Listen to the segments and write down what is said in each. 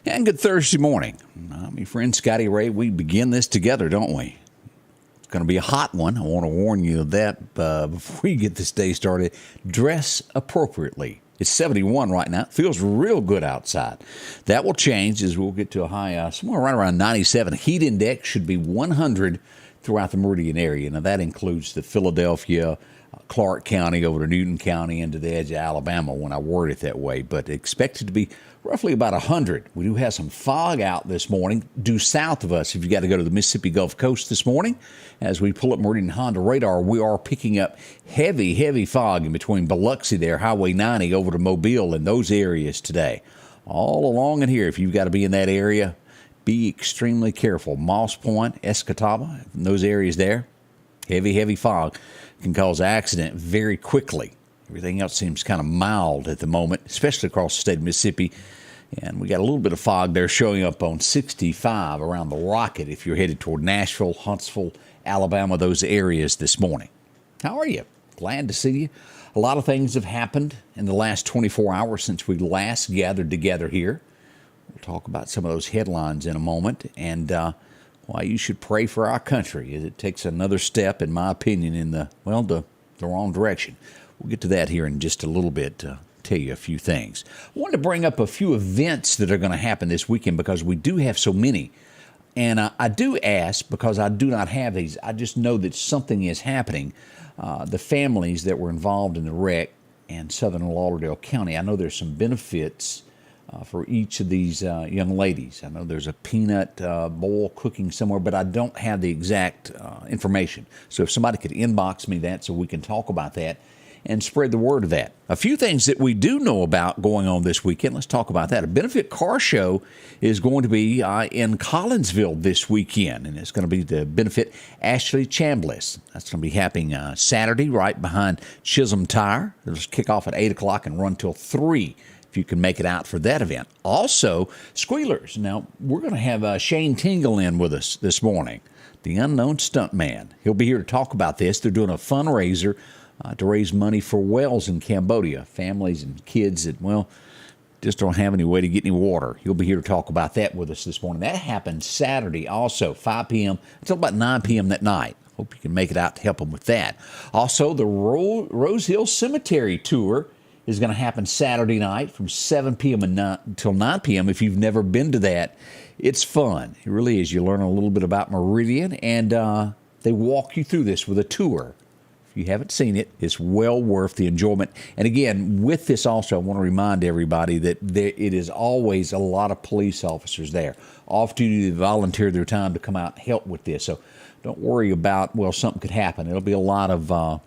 And good Thursday morning. I'm your friend Scotty Ray. We begin this together, don't we? It's going to be a hot one. I want to warn you of that before you get this day started. Dress appropriately. It's 71 right now. It feels real good outside. That will change as we'll get to a high somewhere right around 97. Heat index should be 100 throughout the Meridian area. Now, that includes the Philadelphia, Clark County over to Newton County into the edge of Alabama when I word it that way, but expected to be roughly about 100. We do have some fog out this morning due south of us if you got to go to the Mississippi Gulf Coast this morning. As we pull up Meridian Honda radar, we are picking up heavy fog in between Biloxi there, Highway 90 over to Mobile and those areas today. All along in here, if you've got to be in that area, be extremely careful. Moss Point, Escataba, those areas there, heavy fog can cause accident very quickly. Everything else seems kind of mild at the moment, especially across the state of Mississippi. And we got a little bit of fog there showing up on 65 around the Rocket if you're headed toward Nashville, Huntsville, Alabama, those areas this morning. How are you? Glad to see you. A lot of things have happened in the last 24 hours since we last gathered together here. We'll talk about some of those headlines in a moment and why you should pray for our country as it takes another step, in my opinion, in the wrong direction. We'll get to that here in just a little bit to tell you a few things. I wanted to bring up a few events that are going to happen this weekend because we do have so many. And I do ask because I do not have these. I just know that something is happening. The families that were involved in the wreck in southern Lauderdale County, I know there's some benefits for each of these young ladies. I know there's a peanut bowl cooking somewhere, but I don't have the exact information. So if somebody could inbox me that so we can talk about that and spread the word of that. A few things that we do know about going on this weekend. Let's talk about that. A benefit car show is going to be in Collinsville this weekend, and it's going to be the benefit Ashley Chambliss. That's going to be happening Saturday right behind Chisholm Tire. It'll kick off at 8 o'clock and run till 3 if you can make it out for that event. Also, Squealers. Now, we're going to have Shane Tingle in with us this morning, the unknown stuntman. He'll be here to talk about this. They're doing a fundraiser to raise money for wells in Cambodia, families and kids that, just don't have any way to get any water. He'll be here to talk about that with us this morning. That happens Saturday also, 5 p.m. until about 9 p.m. that night. Hope you can make it out to help them with that. Also, the Rose Hill Cemetery Tour is going to happen Saturday night from 7 p.m. until 9 p.m. If you've never been to that, it's fun. It really is. You learn a little bit about Meridian, and they walk you through this with a tour. If you haven't seen it, it's well worth the enjoyment. And again, with this also, I want to remind everybody that it is always a lot of police officers there, off duty to volunteer their time to come out and help with this. So don't worry about, something could happen. It'll be a lot of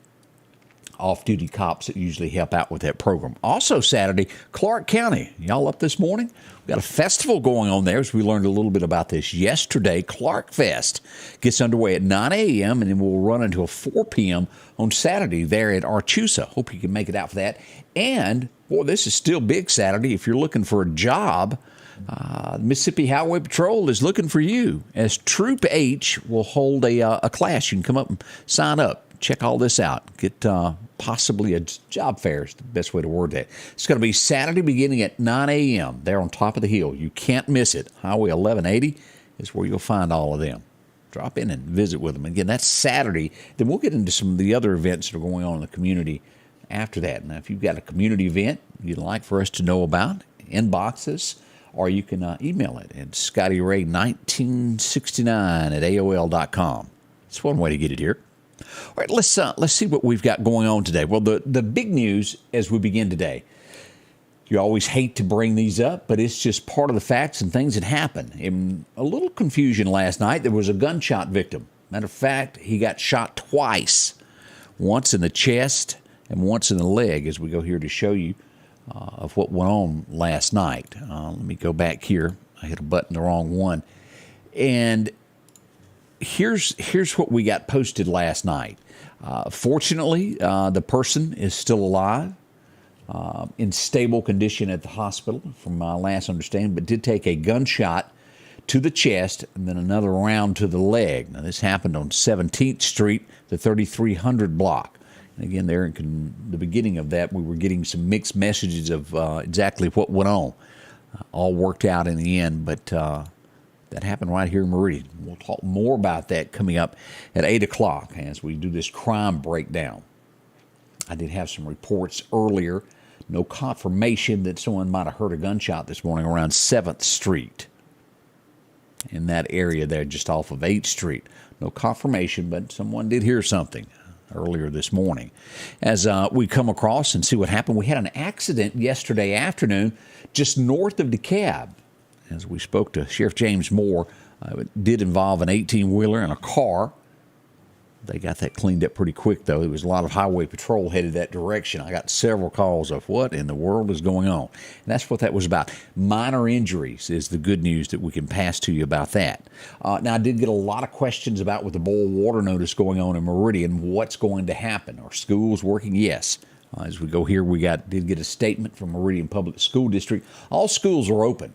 off-duty cops that usually help out with that program. Also Saturday, Clark County. Y'all up this morning? We've got a festival going on there, as we learned a little bit about this yesterday. Clark Fest gets underway at 9 a.m. and then we'll run until 4 p.m. on Saturday there at Archusa. Hope you can make it out for that. And, this is still big Saturday. If you're looking for a job, Mississippi Highway Patrol is looking for you, as Troop H will hold a class. You can come up and sign up. Check all this out. Get possibly a job fair is the best way to word that. It's going to be Saturday beginning at 9 a.m. there on top of the hill. You can't miss it. Highway 1180 is where you'll find all of them. Drop in and visit with them. Again, that's Saturday. Then we'll get into some of the other events that are going on in the community after that. Now, if you've got a community event you'd like for us to know about, inbox us, or you can email it at scottyray1969 at AOL.com. It's one way to get it here. All right, let's see what we've got going on today. Well, the big news as we begin today, you always hate to bring these up, but it's just part of the facts and things that happen. In a little confusion last night, there was a gunshot victim. Matter of fact, he got shot twice, once in the chest and once in the leg, as we go here to show you of what went on last night. Let me go back here. I hit a button, the wrong one. And here's what we got posted last night. Fortunately, the person is still alive, in stable condition at the hospital, from my last understanding, but did take a gunshot to the chest and then another round to the leg. Now, this happened on 17th Street, the 3300 block. And again, there in the beginning of that, we were getting some mixed messages of exactly what went on. all worked out in the end, but that happened right here in Meridian. We'll talk more about that coming up at 8 o'clock as we do this crime breakdown. I did have some reports earlier. No confirmation that someone might have heard a gunshot this morning around 7th Street. In that area there, just off of 8th Street. No confirmation, but someone did hear something earlier this morning. As we come across and see what happened, we had an accident yesterday afternoon just north of Dekalb. As we spoke to Sheriff James Moore, it did involve an 18-wheeler and a car. They got that cleaned up pretty quick, though. There was a lot of highway patrol headed that direction. I got several calls of what in the world is going on. And that's what that was about. Minor injuries is the good news that we can pass to you about that. Now, I did get a lot of questions about with the boil water notice going on in Meridian, what's going to happen. Are schools working? Yes. As we go here, we did get a statement from Meridian Public School District. All schools are open.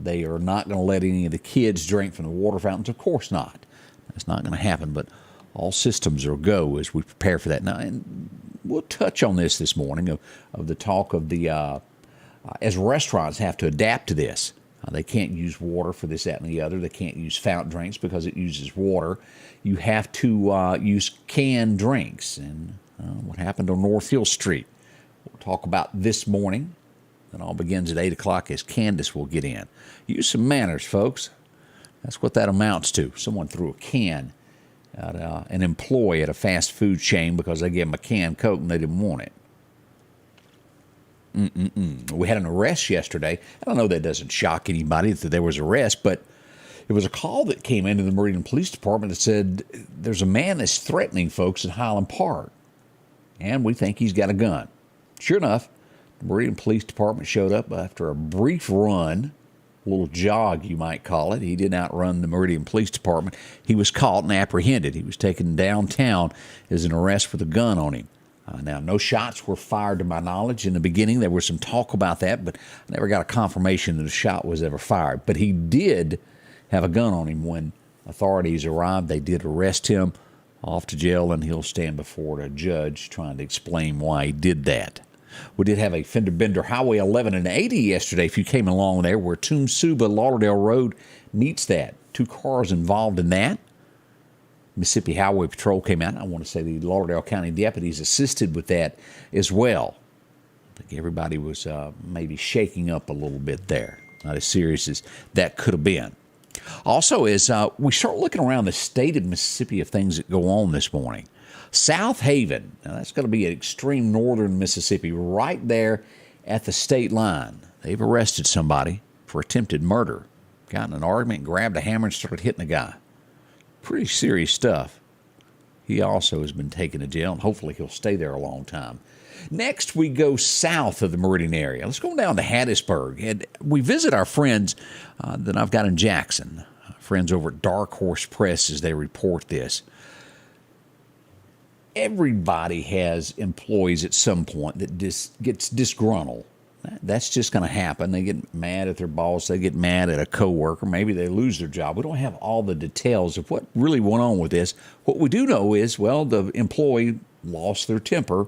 They are not going to let any of the kids drink from the water fountains. Of course not. That's not going to happen, but all systems are go as we prepare for that. Now, and we'll touch on this morning of the talk of the, as restaurants have to adapt to this. They can't use water for this, that, and the other. They can't use fountain drinks because it uses water. You have to use canned drinks. And what happened on North Hill Street. We'll talk about this morning. It all begins at 8 o'clock as Candace will get in. Use some manners, folks. That's what that amounts to. Someone threw a can at an employee at a fast food chain because they gave him a canned Coke and they didn't want it. We had an arrest yesterday. I don't know that doesn't shock anybody that there was an arrest, but it was a call that came into the Meridian Police Department that said there's a man that's threatening folks at Highland Park, and we think he's got a gun. Sure enough, the Meridian Police Department showed up after a brief run, a little jog, you might call it. He didn't outrun the Meridian Police Department. He was caught and apprehended. He was taken downtown as an arrest with a gun on him. Now, no shots were fired to my knowledge. In the beginning, there was some talk about that, but I never got a confirmation that a shot was ever fired. But he did have a gun on him when authorities arrived. They did arrest him, off to jail, and he'll stand before a judge trying to explain why he did that. We did have a fender bender, Highway 11 and 80 yesterday, if you came along there, where Toomsuba Lauderdale Road meets that. 2 cars involved in that. Mississippi Highway Patrol came out. I want to say the Lauderdale County deputies assisted with that as well. I think everybody was maybe shaking up a little bit there. Not as serious as that could have been. Also, as we start looking around the state of Mississippi of things that go on this morning, South Haven, now that's going to be at extreme northern Mississippi, right there at the state line. They've arrested somebody for attempted murder. Got in an argument, grabbed a hammer, and started hitting a guy. Pretty serious stuff. He also has been taken to jail, and hopefully he'll stay there a long time. Next, we go south of the Meridian area. Let's go down to Hattiesburg. And we visit our friends that I've got in Jackson, friends over at Dark Horse Press as they report this. Everybody has employees at some point that gets disgruntled. That's just going to happen. They get mad at their boss. They get mad at a coworker. Maybe they lose their job. We don't have all the details of what really went on with this. What we do know is, well, the employee lost their temper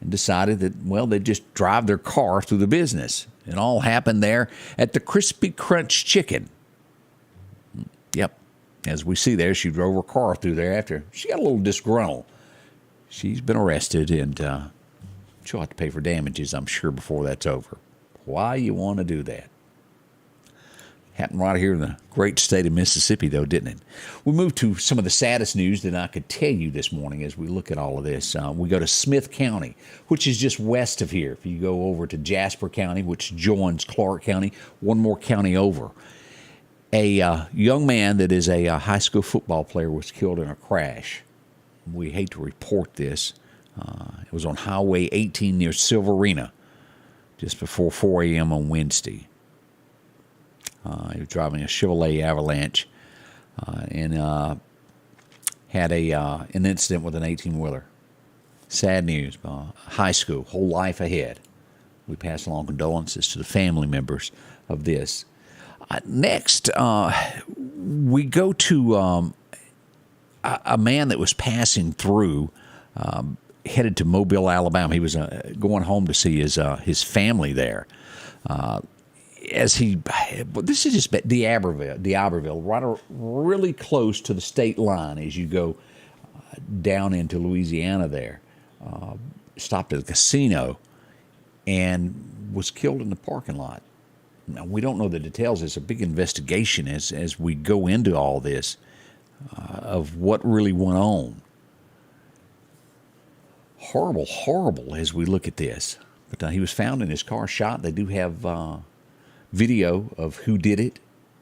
and decided that, well, they'd just drive their car through the business. It all happened there at the Crispy Crunch Chicken. Yep. As we see there, she drove her car through there after she got a little disgruntled. She's been arrested, and she'll have to pay for damages, I'm sure, before that's over. Why you want to do that? Happened right here in the great state of Mississippi, though, didn't it? We move to some of the saddest news that I could tell you this morning as we look at all of this. We go to Smith County, which is just west of here. If you go over to Jasper County, which joins Clark County, one more county over, a young man that is a high school football player was killed in a crash. We hate to report this. It was on Highway 18 near Sylvarena, just before 4 a.m. on Wednesday. He was driving a Chevrolet Avalanche and had an incident with an 18-wheeler. Sad news. High school, whole life ahead. We pass along condolences to the family members of this. Next, we go to a man that was passing through, headed to Mobile, Alabama. He was going home to see his family there. as he, this is just D'Iberville, really close to the state line as you go down into Louisiana there. Stopped at a casino and was killed in the parking lot. Now, we don't know the details. It's a big investigation as we go into all this of what really went on. Horrible, horrible as we look at this. But he was found in his car shot. They do have video of who did it.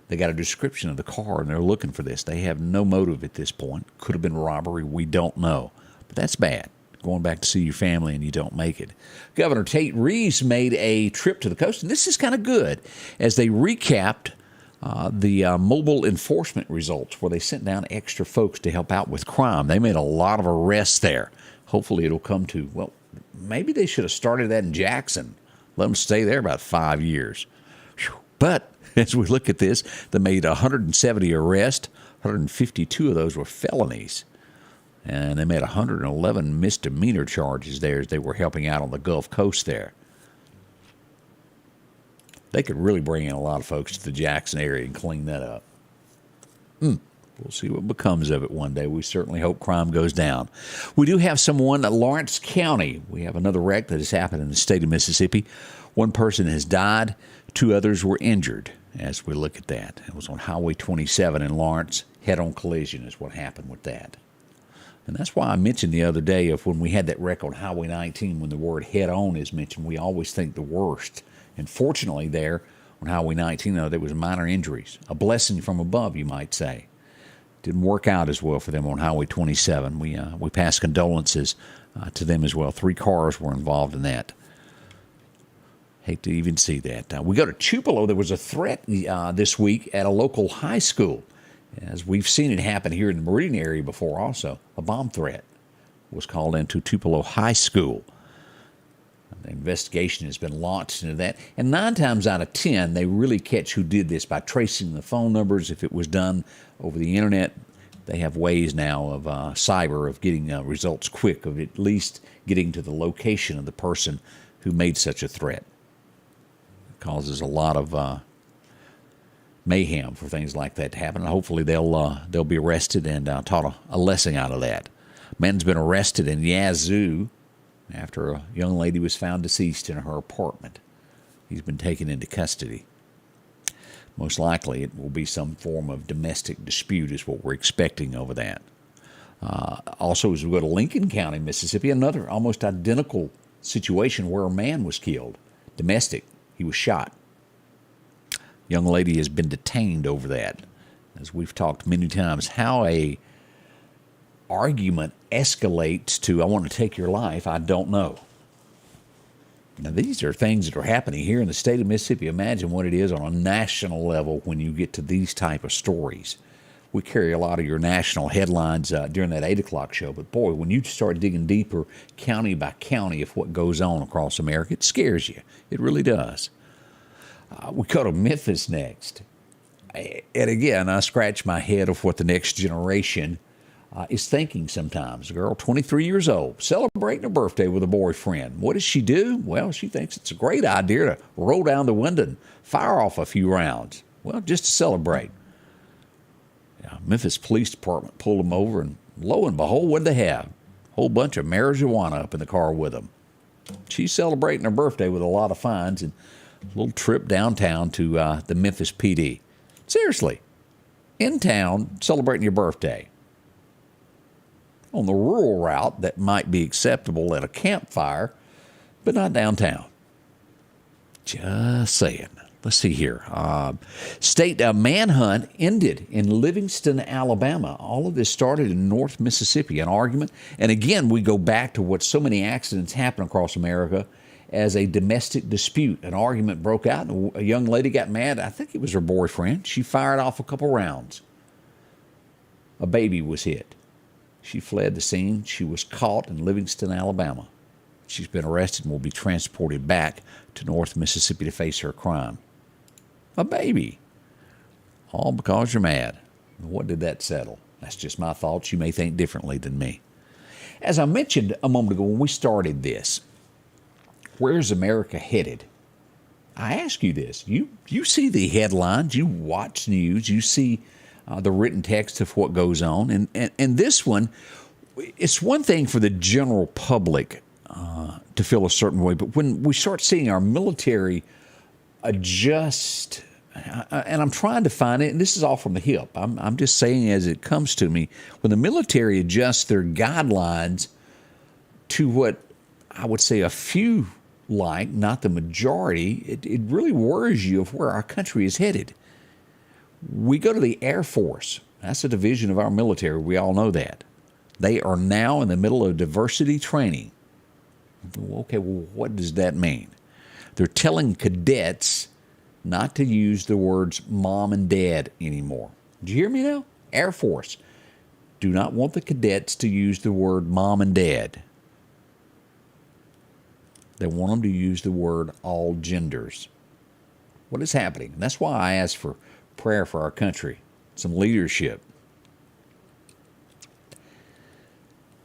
They got a description of the car, and they're looking for this. They have no motive at this point. Could have been robbery. We don't know. But that's bad. Going back to see your family and you don't make it. Governor Tate Reeves made a trip to the coast, and this is kind of good, as they recapped the mobile enforcement results where they sent down extra folks to help out with crime. They made a lot of arrests there. Hopefully it'll come to, well, maybe they should have started that in Jackson. Let them stay there about 5 years. Whew. But as we look at this, they made 170 arrests. 152 of those were felonies. And they made 111 misdemeanor charges there as they were helping out on the Gulf Coast there. They could really bring in a lot of folks to the Jackson area and clean that up. We'll see what becomes of it one day. We certainly hope crime goes down. We do have someone at Lawrence County. We have another wreck that has happened in the state of Mississippi. One person has died. 2 others were injured as we look at that. It was on Highway 27 in Lawrence. Head-on collision is what happened with that. And that's why I mentioned the other day of when we had that wreck on Highway 19, when the word head-on is mentioned, we always think the worst. And fortunately there on Highway 19, there was minor injuries. A blessing from above, you might say. Didn't work out as well for them on Highway 27. We passed condolences to them as well. 3 cars were involved in that. Hate to even see that. We go to Tupelo. There was a threat this week at a local high school. As we've seen it happen here in the Meridian area before also. A bomb threat was called into Tupelo High School. The investigation has been launched into that. And 9 times out of 10, they really catch who did this by tracing the phone numbers. If it was done over the internet, they have ways now of cyber of getting results quick, of at least getting to the location of the person who made such a threat. It causes a lot of mayhem for things like that to happen. And hopefully they'll be arrested and taught a lesson out of that. Man's been arrested in Yazoo after a young lady was found deceased in her apartment. He's been taken into custody. Most likely it will be some form of domestic dispute is what we're expecting over that. Also, as we go to Lincoln County, Mississippi, another almost identical situation where a man was killed. Domestic. He was shot. Young lady has been detained over that. As we've talked many times, how a argument escalates to, I want to take your life, I don't know. Now, these are things that are happening here in the state of Mississippi. Imagine what it is on a national level when you get to these type of stories. We carry a lot of your national headlines during that 8 o'clock show, but boy, when you start digging deeper, county by county, of what goes on across America, it scares you. It really does. We go to Memphis next. And again, I scratch my head of what the next generation is thinking sometimes. A girl, 23 years old, celebrating her birthday with a boyfriend. What does she do? Well, she thinks it's a great idea to roll down the window and fire off a few rounds. Well, just to celebrate. Memphis Police Department pulled them over, and lo and behold, what did they have? A whole bunch of marijuana up in the car with them. She's celebrating her birthday with a lot of fines and a little trip downtown to the Memphis PD. Seriously, in town, celebrating your birthday. On the rural route, that might be acceptable at a campfire, but not downtown. Just saying. Let's see here. State manhunt ended in Livingston, Alabama. All of this started in North Mississippi, an argument. And again, we go back to what so many accidents happen across America as a domestic dispute. An argument broke out, and a young lady got mad. I think it was her boyfriend. She fired off a couple rounds. A baby was hit. She fled the scene. She was caught in Livingston, Alabama. She's been arrested and will be transported back to North Mississippi to face her crime. A baby. All because you're mad. What did that settle? That's just my thoughts. You may think differently than me. As I mentioned a moment ago when we started this, where's America headed? I ask you this. You see the headlines, you watch news, you see the written text of what goes on. And this one, it's one thing for the general public to feel a certain way, but when we start seeing our military adjust, and I'm trying to find it, and this is all from the hip. I'm just saying as it comes to me, when the military adjusts their guidelines to what I would say a few like, not the majority, it really worries you of where our country is headed. We go to the Air Force. That's a division of our military. We all know that. They are now in the middle of diversity training. Okay, well, what does that mean? They're telling cadets not to use the words mom and dad anymore. Did you hear me now? Air Force do not want the cadets to use the word mom and dad. They want them to use the word all genders. What is happening? And that's why I asked for prayer for our country, some leadership.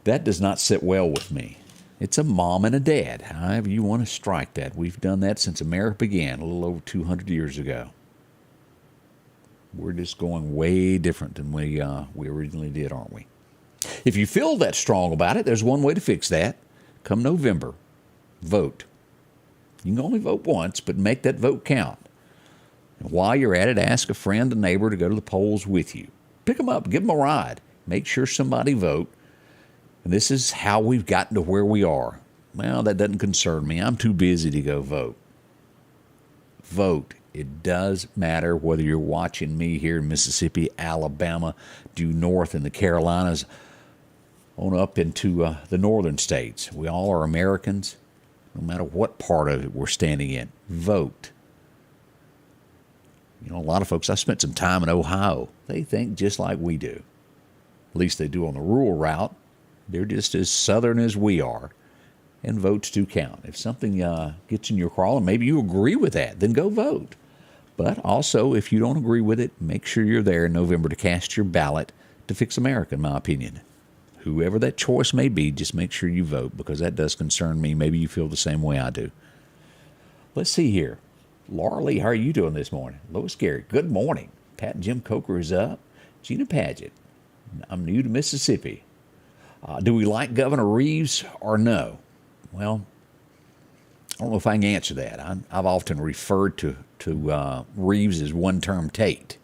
That does not sit well with me. It's a mom and a dad, however you want to strike that. We've done that since America began, a little over 200 years ago. We're just going way different than we originally did, aren't we? If you feel that strong about it, there's one way to fix that. Come November, vote. You can only vote once, but make that vote count. And while you're at it, ask a friend, a neighbor to go to the polls with you. Pick them up, give them a ride. Make sure somebody vote. And this is how we've gotten to where we are. Well, that doesn't concern me. I'm too busy to go vote. Vote. It does matter whether you're watching me here in Mississippi, Alabama, due north in the Carolinas, on up into the northern states. We all are Americans, no matter what part of it we're standing in. Vote. You know, a lot of folks, I spent some time in Ohio. They think just like we do. At least they do on the rural route. They're just as southern as we are, and votes do count. If something gets in your craw, and maybe you agree with that, then go vote. But also, if you don't agree with it, make sure you're there in November to cast your ballot to fix America, in my opinion. Whoever that choice may be, just make sure you vote, because that does concern me. Maybe you feel the same way I do. Let's see here. Laura Lee, how are you doing this morning? Lois Gary, good morning. Pat and Jim Coker is up. Gina Paget, I'm new to Mississippi. Do we like Governor Reeves or no? Well, I don't know if I can answer that. I've often referred to Reeves as one-term Tate.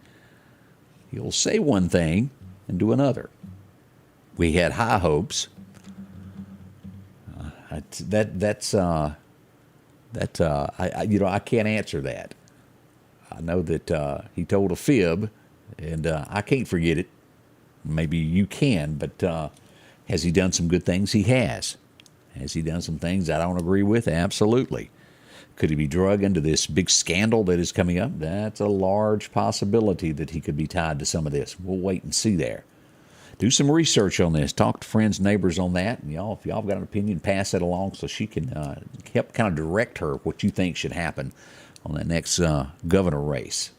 He'll say one thing and do another. We had high hopes. I can't answer that. I know that he told a fib, and I can't forget it. Maybe you can, but has he done some good things? He has. Has he done some things I don't agree with? Absolutely. Could he be drug into this big scandal that is coming up? That's a large possibility that he could be tied to some of this. We'll wait and see there. Do some research on this. Talk to friends, neighbors on that. And if y'all got an opinion, pass that along so she can help kind of direct her what you think should happen on that next governor race.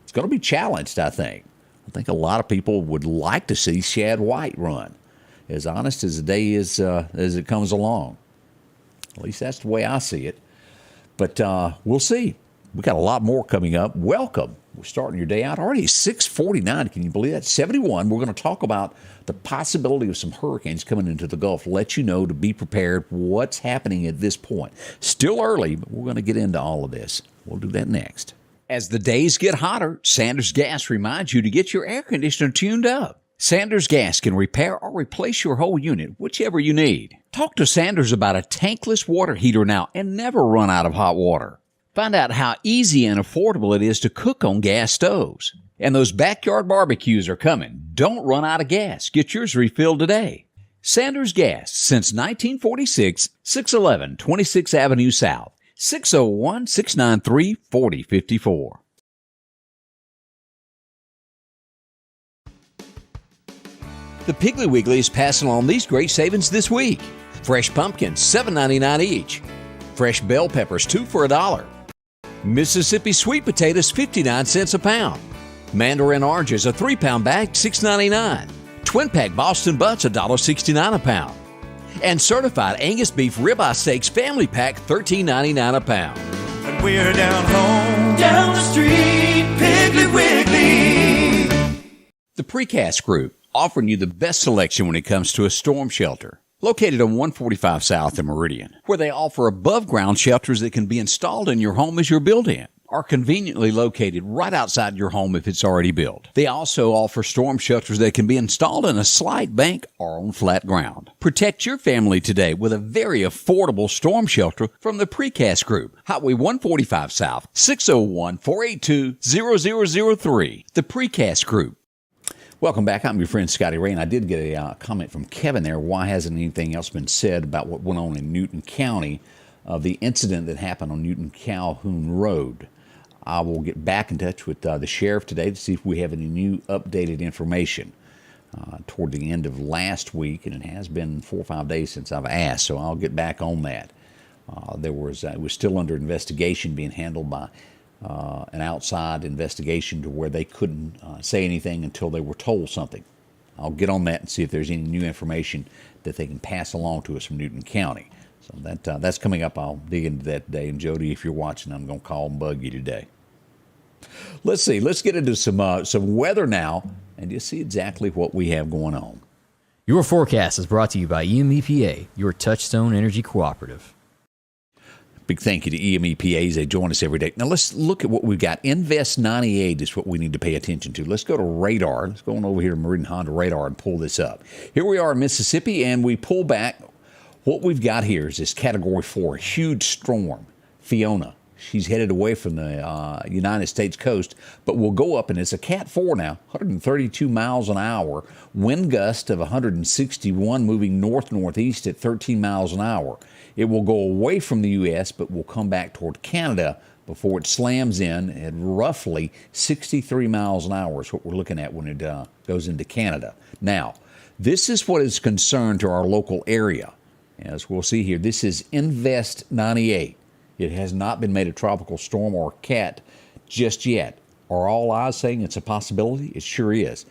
It's going to be challenged, I think. I think a lot of people would like to see Shad White run. As honest as the day is as it comes along. At least that's the way I see it. But we'll see. We've got a lot more coming up. Welcome. We're starting your day out already. 6:49. Can you believe that? 71. We're going to talk about the possibility of some hurricanes coming into the Gulf. Let you know to be prepared what's happening at this point. Still early, but we're going to get into all of this. We'll do that next. As the days get hotter, Sanders Gas reminds you to get your air conditioner tuned up. Sanders Gas can repair or replace your whole unit, whichever you need. Talk to Sanders about a tankless water heater now and never run out of hot water. Find out how easy and affordable it is to cook on gas stoves. And those backyard barbecues are coming. Don't run out of gas. Get yours refilled today. Sanders Gas, since 1946, 611 26th Avenue South, 601-693-4054. The Piggly Wiggly is passing along these great savings this week. Fresh pumpkins, $7.99 each. Fresh bell peppers, 2 for $1. Mississippi sweet potatoes, 59 cents a pound. Mandarin oranges, a 3-pound bag, $6.99. Twin pack Boston butts, $1.69 a pound. And certified Angus beef ribeye steaks family pack, $13.99 a pound. we're down home, down the street, Piggly Wiggly. The Precast Group, offering you the best selection when it comes to a storm shelter. Located on 145 South in Meridian, where they offer above-ground shelters that can be installed in your home as you're built in, are conveniently located right outside your home if it's already built. They also offer storm shelters that can be installed in a slight bank or on flat ground. Protect your family today with a very affordable storm shelter from the Precast Group. Highway 145 South, 601-482-0003. The Precast Group. Welcome back. I'm your friend Scotty Ray, and I did get a comment from Kevin there. Why hasn't anything else been said about what went on in Newton County, the incident that happened on Newton-Calhoun Road? I will get back in touch with the sheriff today to see if we have any new updated information. Toward the end of last week, and it has been 4 or 5 days since I've asked, so I'll get back on that. It was still under investigation, being handled by an outside investigation to where they couldn't say anything until they were told something. I'll get on that and see if there's any new information that they can pass along to us from Newton County. So that's coming up. I'll dig into that today. And Jody, if you're watching, I'm going to call and bug you today. Let's see. Let's get into some weather now and just see exactly what we have going on. Your forecast is brought to you by EMEPA, your Touchstone Energy Cooperative. Big thank you to EMEPAs. They join us every day. Now, let's look at what we've got. Invest 98 is what we need to pay attention to. Let's go to radar. Let's go on over here to Meridian Honda Radar and pull this up. Here we are in Mississippi, and we pull back. What we've got here is this Category 4, huge storm, Fiona. She's headed away from the United States coast, but we'll go up, and it's a Cat 4 now, 132 miles an hour, wind gust of 161, moving north-northeast at 13 miles an hour. It will go away from the U.S., but will come back toward Canada before it slams in at roughly 63 miles an hour is what we're looking at when it goes into Canada. Now, this is what is concerned to our local area. As we'll see here, this is Invest 98. It has not been made a tropical storm or cat just yet. Are all eyes saying it's a possibility? It sure is.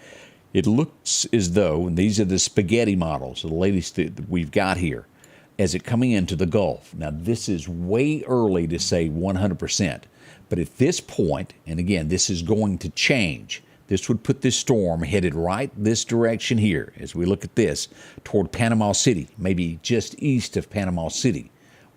It looks as though, and these are the spaghetti models, the latest that we've got here, as it coming into the Gulf. Now, this is way early to say 100%, but at this point, and again, this is going to change. This would put this storm headed right this direction here, as we look at this, toward Panama City, maybe just east of Panama City.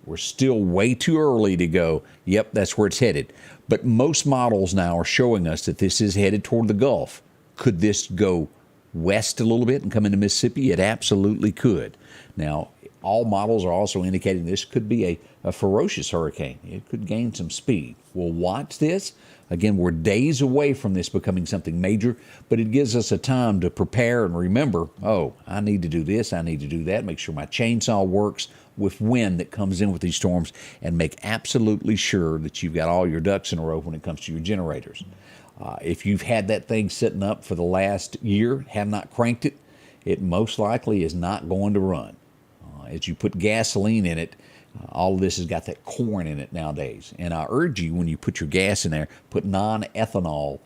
We're still way too early to go, yep, that's where it's headed. But most models now are showing us that this is headed toward the Gulf. Could this go west a little bit and come into Mississippi? It absolutely could. Now, all models are also indicating this could be a ferocious hurricane. It could gain some speed. We'll watch this. Again, we're days away from this becoming something major, but it gives us a time to prepare and remember, oh, I need to do this, I need to do that, make sure my chainsaw works with wind that comes in with these storms, and make absolutely sure that you've got all your ducks in a row when it comes to your generators. If you've had that thing sitting up for the last year, have not cranked it, it most likely is not going to run. As you put gasoline in it, all of this has got that corn in it nowadays. And I urge you, when you put your gas in there, put non-ethanol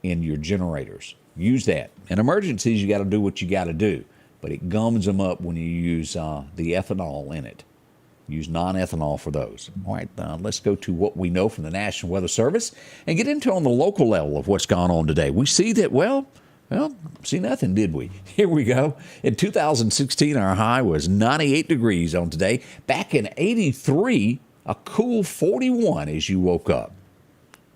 in your generators. Use that. In emergencies, you got to do what you got to do. But it gums them up when you use the ethanol in it. Use non-ethanol for those. All right, let's go to what we know from the National Weather Service and get into on the local level of what's gone on today. We see that, well, see nothing, did we? Here we go. In 2016, our high was 98 degrees on today. Back in 83, a cool 41 as you woke up.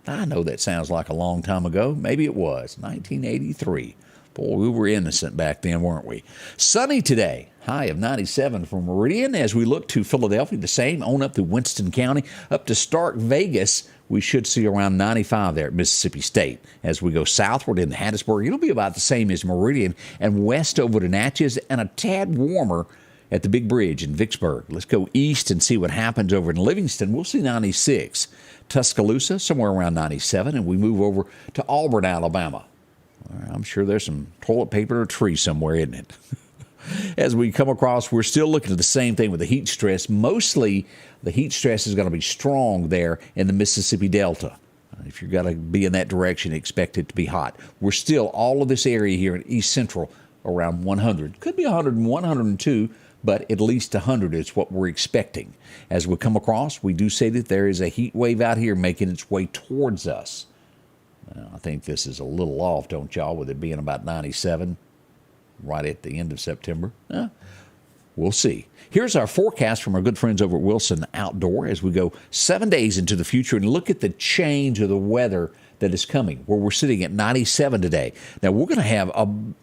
I know that sounds like a long time ago. Maybe it was. 1983. Boy, we were innocent back then, weren't we? Sunny today. High of 97 from Meridian. As we look to Philadelphia, the same. On up to Winston County. Up to Stark, Vegas. We should see around 95 there at Mississippi State. As we go southward into Hattiesburg, it'll be about the same as Meridian, and west over to Natchez, and a tad warmer at the Big Bridge in Vicksburg. Let's go east and see what happens over in Livingston. We'll see 96. Tuscaloosa, somewhere around 97, and we move over to Auburn, Alabama. I'm sure there's some toilet paper or a tree somewhere, isn't it? As we come across, we're still looking at the same thing with the heat stress. Mostly, the heat stress is going to be strong there in the Mississippi Delta. If you're going to be in that direction, expect it to be hot. We're still, all of this area here in East Central, around 100. Could be 101, 102, but at least 100 is what we're expecting. As we come across, we do say that there is a heat wave out here making its way towards us. I think this is a little off, don't y'all, with it being about 97 right at the end of September? We'll see. Here's our forecast from our good friends over at Wilson Outdoor as we go 7 days into the future and look at the change of the weather that is coming, where we're sitting at 97 today. Now, we're going to have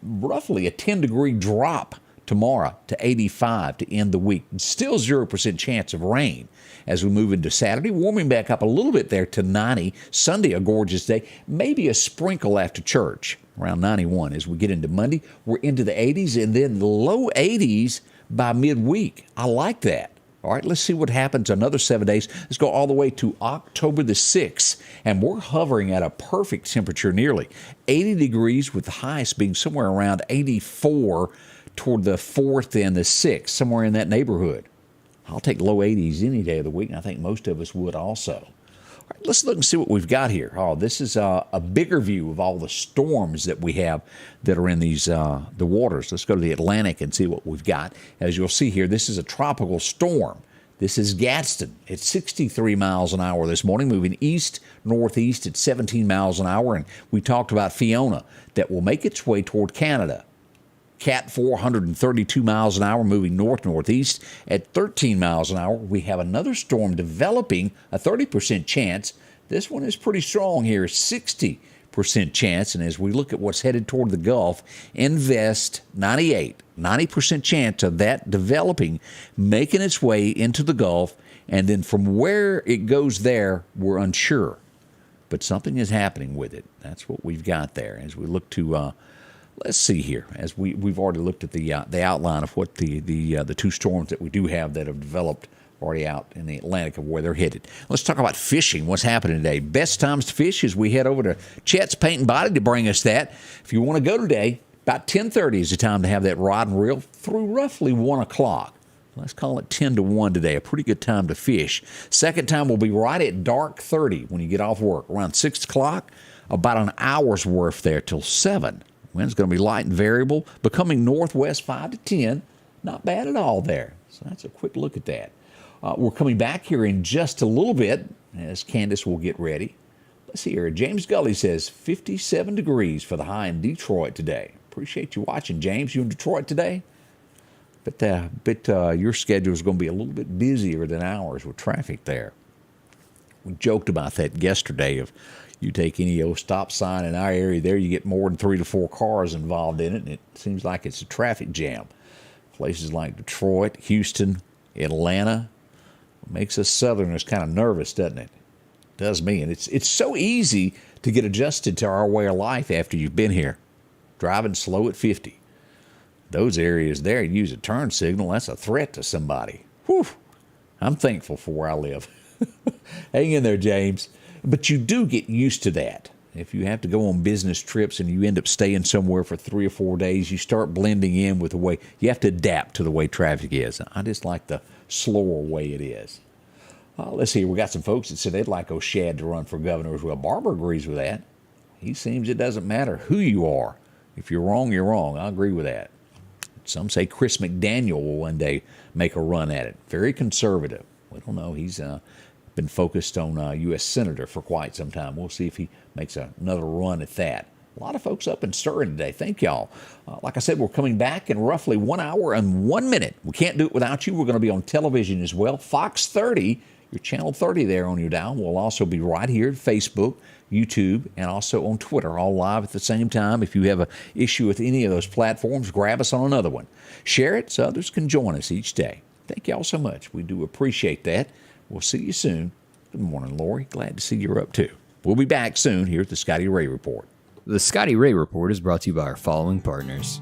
roughly a 10-degree drop tomorrow to 85 to end the week. Still 0% chance of rain as we move into Saturday, warming back up a little bit there to 90. Sunday, a gorgeous day. Maybe a sprinkle after church, around 91. As we get into Monday, we're into the 80s and then the low 80s by midweek. I like that. All right, let's see what happens another 7 days. Let's go all the way to October the 6th, and we're hovering at a perfect temperature, nearly 80 degrees, with the highest being somewhere around 84 toward the 4th and the 6th, somewhere in that neighborhood. I'll take low 80s any day of the week, and I think most of us would also. All right, let's look and see what we've got here. Oh, this is a bigger view of all the storms that we have that are in these the waters. Let's go to the Atlantic and see what we've got. As you'll see here, this is a tropical storm. This is Gadsden. It's 63 miles an hour this morning, moving east-northeast at 17 miles an hour. And we talked about Fiona that will make its way toward Canada. Cat 432 miles an hour, moving north-northeast at 13 miles an hour. We have another storm developing, a 30% chance. This one is pretty strong here, 60% chance. And as we look at what's headed toward the Gulf, Invest 98, 90% chance of that developing, making its way into the Gulf. And then from where it goes there, we're unsure. But something is happening with it. That's what we've got there. As we look to let's see here, as we've already looked at the outline of what the two storms that we do have that have developed already out in the Atlantic of where they're headed. Let's talk about fishing, what's happening today. Best times to fish as we head over to Chet's Paint and Body to bring us that. If you want to go today, about 10:30 is the time to have that rod and reel through roughly 1 o'clock. Let's call it 10 to 1 today, a pretty good time to fish. Second time will be right at dark 30 when you get off work, around 6 o'clock, about an hour's worth there till 7. Wind's going to be light and variable, becoming northwest 5 to 10. Not bad at all there. So that's a quick look at that. We're coming back here in just a little bit as Candace will get ready. Let's see here. James Gully says 57 degrees for the high in Detroit today. Appreciate you watching, James. You in Detroit today? But your schedule is going to be a little bit busier than ours with traffic there. We joked about that yesterday. If you take any old stop sign in our area there, you get more than 3 to 4 cars involved in it, and it seems like it's a traffic jam. Places like Detroit, Houston, Atlanta, makes us Southerners kind of nervous, doesn't it? Does me. And it's so easy to get adjusted to our way of life after you've been here. Driving slow at 50. Those areas there, you use a turn signal, that's a threat to somebody. Whew. I'm thankful for where I live. Hang in there, James. But you do get used to that. If you have to go on business trips and you end up staying somewhere for 3 or 4 days, you start blending in with the way, you have to adapt to the way traffic is. I just like the slower way it is. Let's see, we got some folks that said they'd like O'Shad to run for governor as well. Barber agrees with that. He seems it doesn't matter who you are. If you're wrong, you're wrong. I agree with that. Some say Chris McDaniel will one day make a run at it. Very conservative. We don't know. He's been focused on U.S. Senator for quite some time. We'll see if he makes another run at that. A lot of folks up and stirring today. Thank y'all. Like I said, we're coming back in roughly 1 hour and 1 minute. We can't do it without you. We're going to be on television as well. Fox 30, your channel 30 there on your dial. We'll also be right here at Facebook, YouTube, and also on Twitter, all live at the same time. If you have an issue with any of those platforms, grab us on another one. Share it so others can join us each day. Thank y'all so much. We do appreciate that. We'll see you soon. Good morning, Lori. Glad to see you're up too. We'll be back soon here at the Scotty Ray Report. The Scotty Ray Report is brought to you by our following partners: